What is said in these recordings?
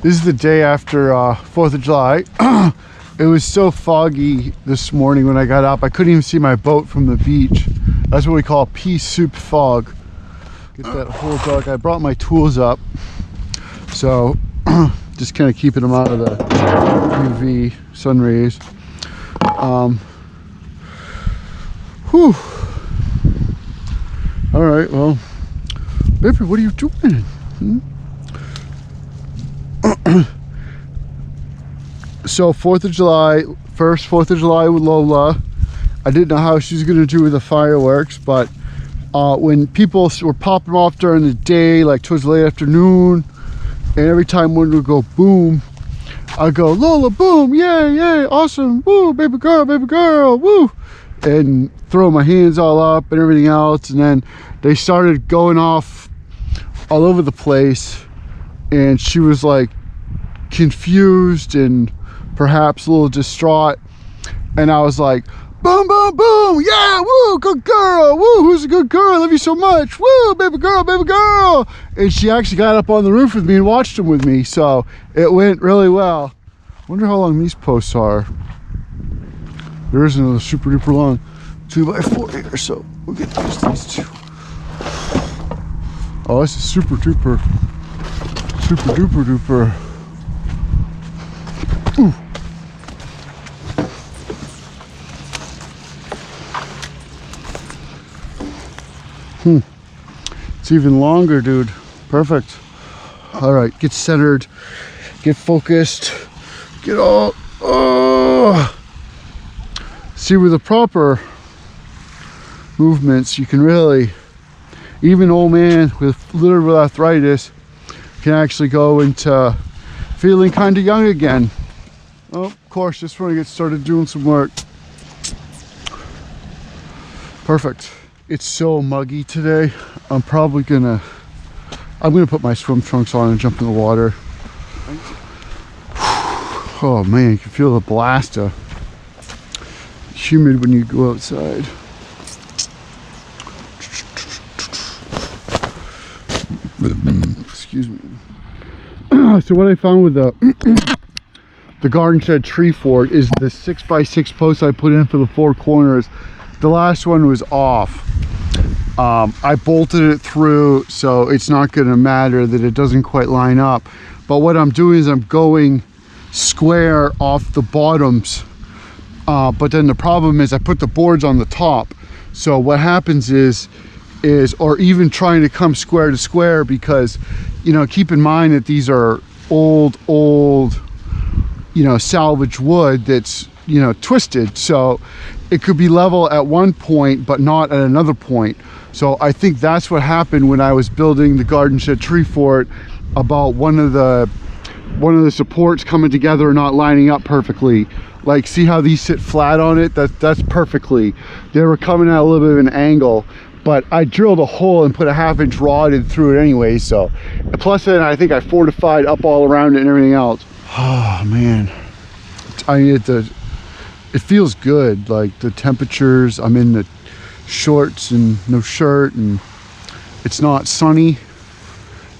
This is the day after 4th of July. It was so foggy this morning when I got up. I couldn't even see my boat from the beach. That's what we call Pea Soup fog. Get that whole dark. I brought my tools up. So just kind of keeping them out of the UV sun rays. Whew. All right, well, baby, what are you doing? So 4th of July, first 4th of July with Lola. I didn't know how she was gonna do with the fireworks, but when people were popping off during the day, like towards the late afternoon, and every time one would go boom, I'd go, Lola, boom, yay, yay, awesome, woo, baby girl, woo, and throw my hands all up and everything else. And then they started going off all over the place, and she was like confused and perhaps a little distraught, and I was like, boom, boom, boom, yeah, woo, good girl, woo, who's a good girl, I love you so much, woo, baby girl. And she actually got up on the roof with me and watched them with me, so it went really well. Wonder how long these posts are. There isn't a super duper long 2x4 here, so we'll get these two. Oh, this is super duper duper. Ooh. It's even longer, dude. Perfect. All right, get centered, get focused, get all, oh. See, with the proper movements, you can really, even old man with literal arthritis can actually go into feeling kind of young again. Oh, of course, just want to get started doing some work. Perfect. It's so muggy today. I'm gonna put my swim trunks on and jump in the water. Oh man, you can feel the blast of humid when you go outside. Excuse me. So what I found with the garden shed tree fort is the 6x6 posts I put in for the four corners. The last one was off. I bolted it through, so it's not going to matter that it doesn't quite line up. But what I'm doing is I'm going square off the bottoms. But then the problem is I put the boards on the top. So what happens is or even trying to come square to square, because, you know, keep in mind that these are old, you know, salvage wood that's, you know, twisted. So it could be level at one point, but not at another point. So I think that's what happened when I was building the garden shed tree fort, about one of the supports coming together and not lining up perfectly. Like, see how these sit flat on it? That's perfectly. They were coming at a little bit of an angle, but I drilled a hole and put a 1/2 inch rod in through it anyway. So plus then I think I fortified up all around it and everything else. Oh man, it feels good. Like the temperatures, I'm in the shorts and no shirt, and it's not sunny.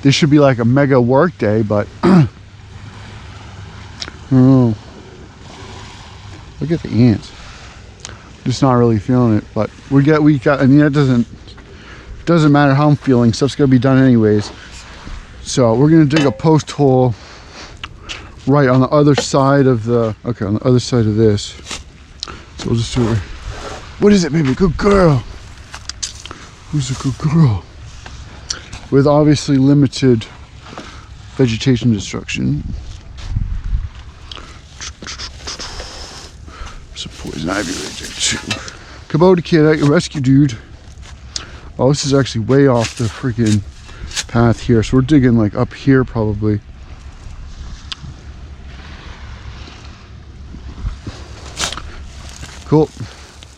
This should be like a mega work day, but oh, look at the ants. Just not really feeling it, but we got, I mean, it doesn't matter how I'm feeling, stuff's gonna be done anyways. So we're gonna dig a post hole right on the other side of on the other side of this. So we'll just do it. What is it, baby? Good girl. Who's a good girl? With obviously limited vegetation destruction. Some poison ivy right there too. Kubota kid at your rescue, dude. Oh, this is actually way off the freaking path here. So we're digging like up here probably. Cool.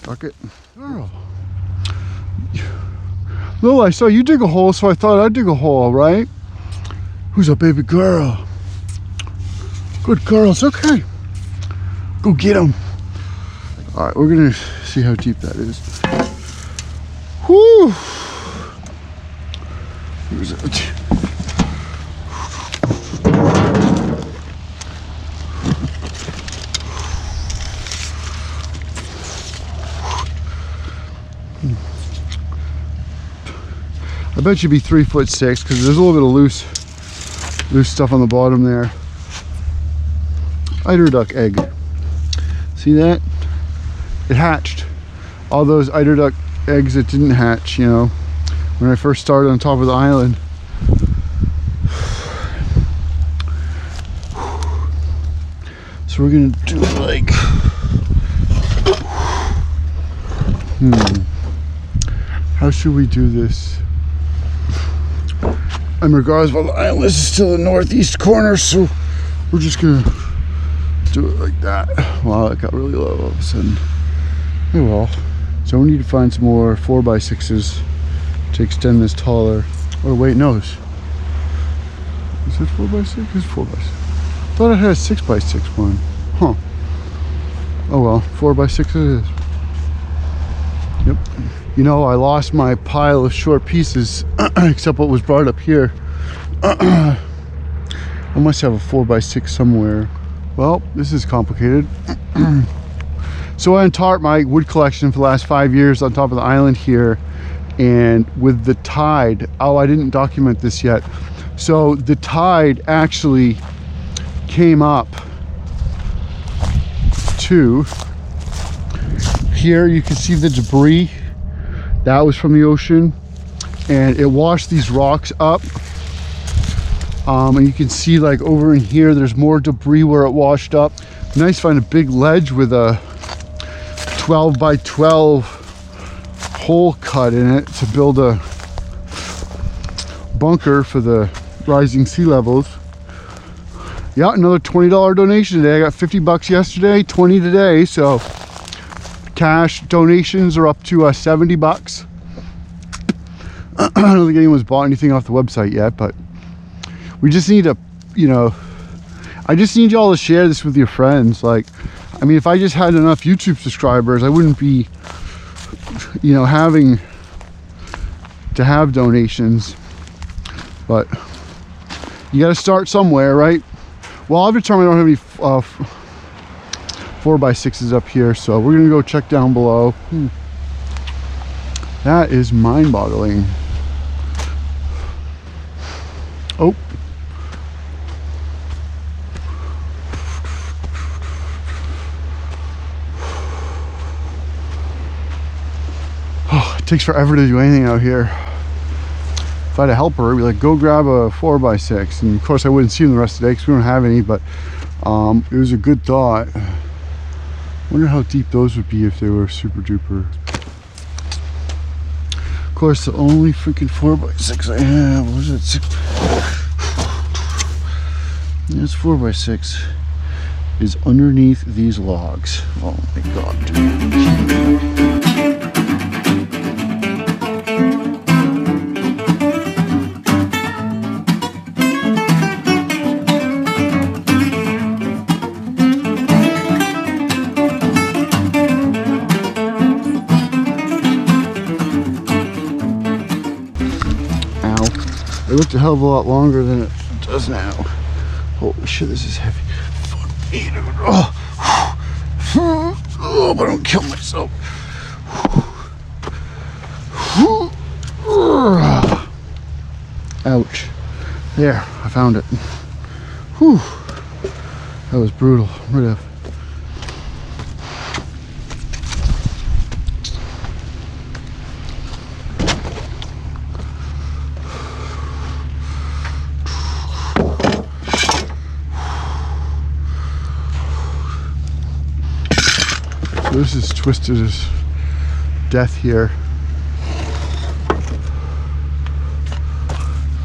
Tuck it. Girl. Lola, I saw you dig a hole, so I thought I'd dig a hole, right? Who's a baby girl? Good girl, it's okay. Go get him. All right, we're gonna see how deep that is. Whoo! Where's it? I bet you'd be 3'6" because there's a little bit of loose stuff on the bottom there. Eider duck egg. See that? It hatched. All those eider duck eggs that didn't hatch, you know, when I first started on top of the island. So we're gonna do like, how should we do this? And regardless of the island, this is still the northeast corner, so we're just gonna do it like that. Wow, it got really low all of a sudden. Oh well. So we need to find some more 4x6s to extend this taller. Oh wait, no. Is it 4x6? It's 4x6. I thought I had a 6x6 one. Huh. Oh well, 4x6 it is. Yep. You know, I lost my pile of short pieces, except what was brought up here. I must have a 4x6 somewhere. Well, this is complicated. So I untarped my wood collection for the last 5 years on top of the island here, and with the tide, oh, I didn't document this yet. So the tide actually came up to here. You can see the debris that was from the ocean, and it washed these rocks up. And you can see like over in here there's more debris where it washed up. Nice to find a big ledge with a 12 by 12 hole cut in it to build a bunker for the rising sea levels. Yeah, another $20 donation today. I got 50 bucks yesterday, 20 today, so cash donations are up to 70 bucks. I don't think anyone's bought anything off the website yet, but we just need to, you know, I just need y'all to share this with your friends. Like, I mean, if I just had enough YouTube subscribers, I wouldn't be, you know, having to have donations. But you got to start somewhere, right? Well, I've determined I don't have any 4x6s up here, so we're gonna go check down below. That is mind-boggling. Oh. Oh, it takes forever to do anything out here. If I had a helper, I'd be like, go grab a 4x6. And of course I wouldn't see them the rest of the day because we don't have any, but it was a good thought. Wonder how deep those would be if they were super duper. Of course, the only freaking 4x6 I have, what is it? 6? Yeah, it's 4x6 is underneath these logs. Oh my god. It looked a hell of a lot longer than it does now. Holy shit, this is heavy. Fuck me, dude. Oh, but I don't kill myself. Ouch. There, I found it. Whew. That was brutal. Rid of. This is twisted as death here.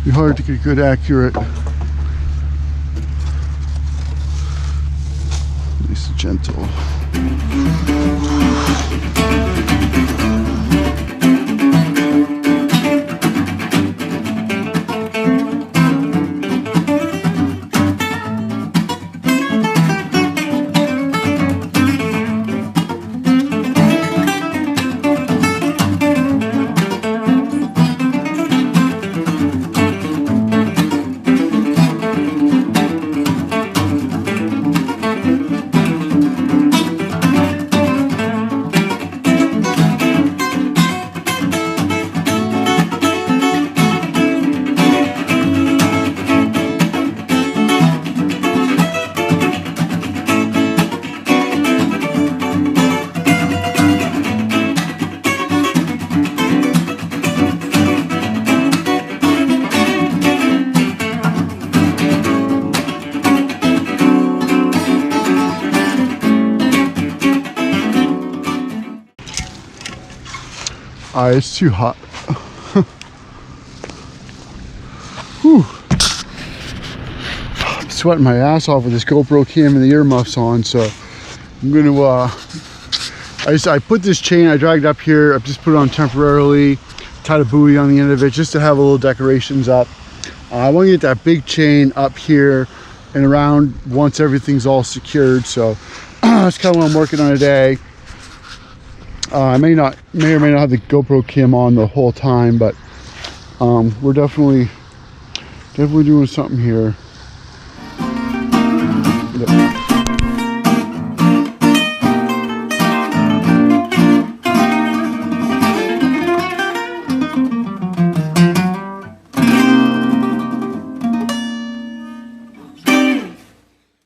Be hard to get good accurate. Nice and gentle. It's too hot. Whew. I'm sweating my ass off with this GoPro cam and the earmuffs on, so I'm gonna I put this chain, I dragged up here, I've just put it on temporarily, tied a buoy on the end of it just to have a little decorations up. I want to get that big chain up here and around once everything's all secured, so that's kind of what I'm working on today. I may or may not have the GoPro cam on the whole time, but we're definitely doing something here.